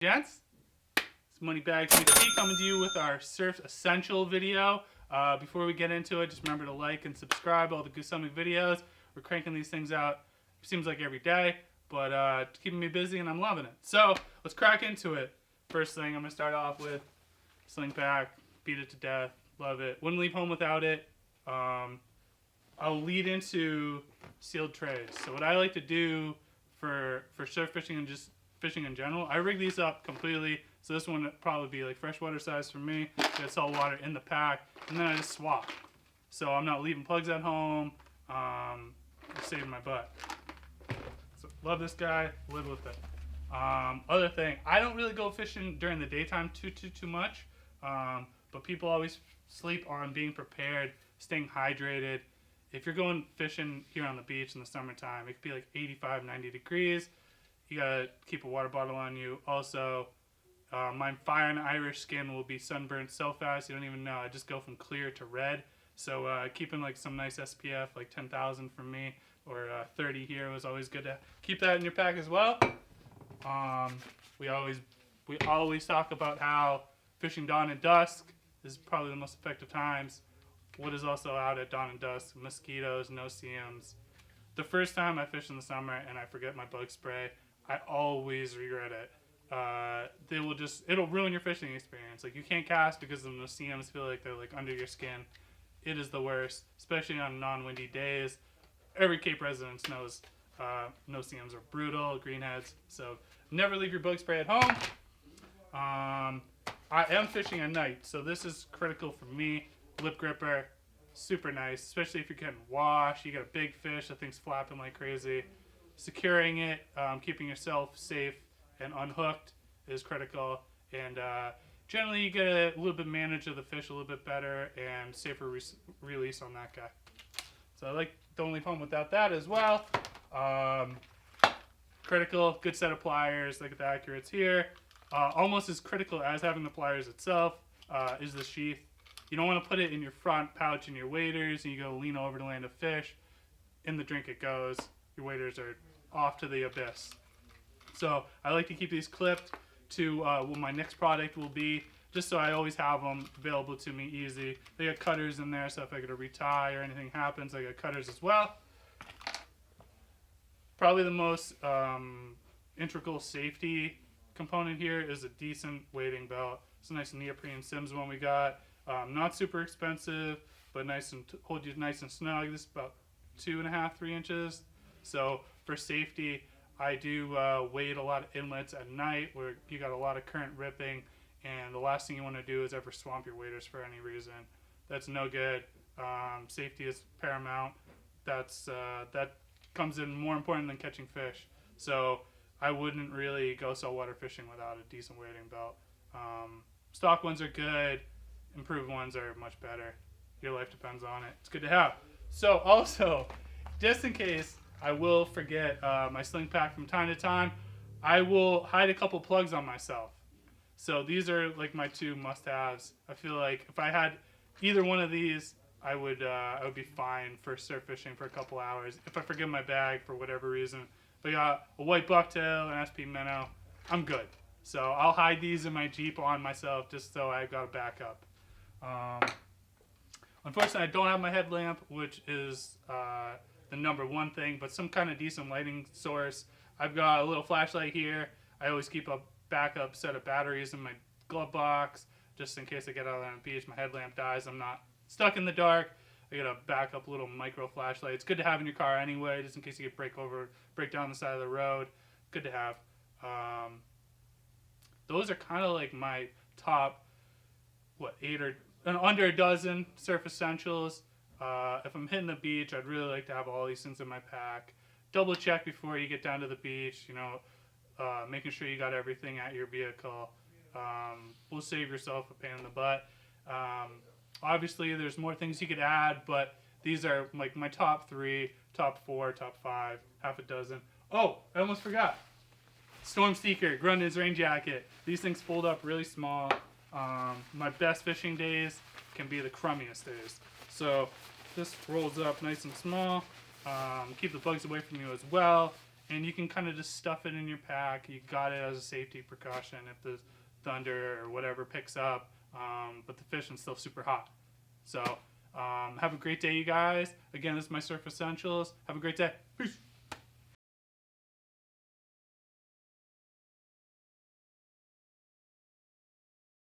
Gents, it's Moneybags McPhee coming to you with our Surf Essential video. Before we get into it, just remember to like and subscribe all the Goose Hummock videos. We're cranking these things out, seems like every day, but it's keeping me busy and I'm loving it. So let's crack into it. First thing I'm going to start off with, sling pack, beat it to death, love it. Wouldn't leave home without it. I'll lead into sealed trays. So what I like to do for surf fishing and just fishing in general, I rig these up completely. So this one would probably be like freshwater size for me. Get saltwater in the pack, and then I just swap. So I'm not leaving plugs at home. Saving my butt. So love this guy. Live with it. Other thing, I don't really go fishing during the daytime too much. But people always sleep on being prepared, staying hydrated. If you're going fishing here on the beach in the summertime, it could be like 85, 90 degrees. You gotta keep a water bottle on you. Also, my fire and Irish skin will be sunburned so fast you don't even know. I just go from clear to red. So keeping like some nice SPF, like 10,000 for me, or 30 here was always good to keep that in your pack as well. We always talk about how fishing dawn and dusk is probably the most effective times. What is also out at dawn and dusk? Mosquitoes, no-see-ums. The first time I fish in the summer and I forget my bug spray, I always regret it. It'll ruin your fishing experience. Like, you can't cast because the no-see-ums feel like they're like under your skin. It is the worst, especially on non-windy days. Every Cape resident knows no-see-ums are brutal, greenheads. So never leave your bug spray at home. I am fishing at night, so this is critical for me. Lip gripper, super nice, especially if you're getting washed. You got a big fish, the thing's flapping like crazy. Securing it, keeping yourself safe and unhooked is critical. And generally you get a little bit manage of the fish a little bit better and safer release on that guy. So I like, don't leave home without that as well. Critical, good set of pliers, look at the accurates here. Almost as critical as having the pliers itself is the sheath. You don't want to put it in your front pouch in your waders and you go lean over to land a fish. In the drink it goes. Your waders are off to the abyss. So I like to keep these clipped to what my next product will be, just so I always have them available to me easy. They got cutters in there, so if I get to retie or anything happens, I got cutters as well. Probably the most integral safety component here is a decent wading belt. It's a nice neoprene Sims one we got. Not super expensive, but nice and hold you nice and snug. This is about 2.5, 3 inches. So for safety, I do wade a lot of inlets at night where you got a lot of current ripping, and the last thing you want to do is ever swamp your waders for any reason. That's no good. Safety is paramount. That comes in more important than catching fish. So I wouldn't really go saltwater fishing without a decent wading belt. Stock ones are good. Improved ones are much better. Your life depends on it. It's good to have. So also, just in case I will forget my sling pack from time to time, I will hide a couple plugs on myself. So these are like my two must-haves. I feel like if I had either one of these, I would be fine for surf fishing for a couple hours. If I forget my bag for whatever reason, if I got a white bucktail, an SP minnow, I'm good. So I'll hide these in my Jeep on myself just so I got a backup. Unfortunately, I don't have my headlamp, which is the number one thing, but some kind of decent lighting source. I've got a little flashlight here. I always keep a backup set of batteries in my glove box, just in case I get out on the beach, my headlamp dies, I'm not stuck in the dark. I got a backup little micro flashlight. It's good to have in your car anyway, just in case you get break down the side of the road. Good to have. Those are kind of like my top, under a dozen surf essentials. If I'm hitting the beach, I'd really like to have all these things in my pack. Double check before you get down to the beach, making sure you got everything at your vehicle. Will save yourself a pain in the butt. Obviously, there's more things you could add, but these are like my top 3, top 4, top 5, half a dozen. Oh, I almost forgot. Storm Seeker, Grundon's rain jacket. These things fold up really small. My best fishing days can be the crummiest days. So this rolls up nice and small. Keep the bugs away from you as well. And you can kind of just stuff it in your pack. You got it as a safety precaution if the thunder or whatever picks up, but the fishing's still super hot. So have a great day, you guys. Again, this is my Surf Essentials. Have a great day. Peace.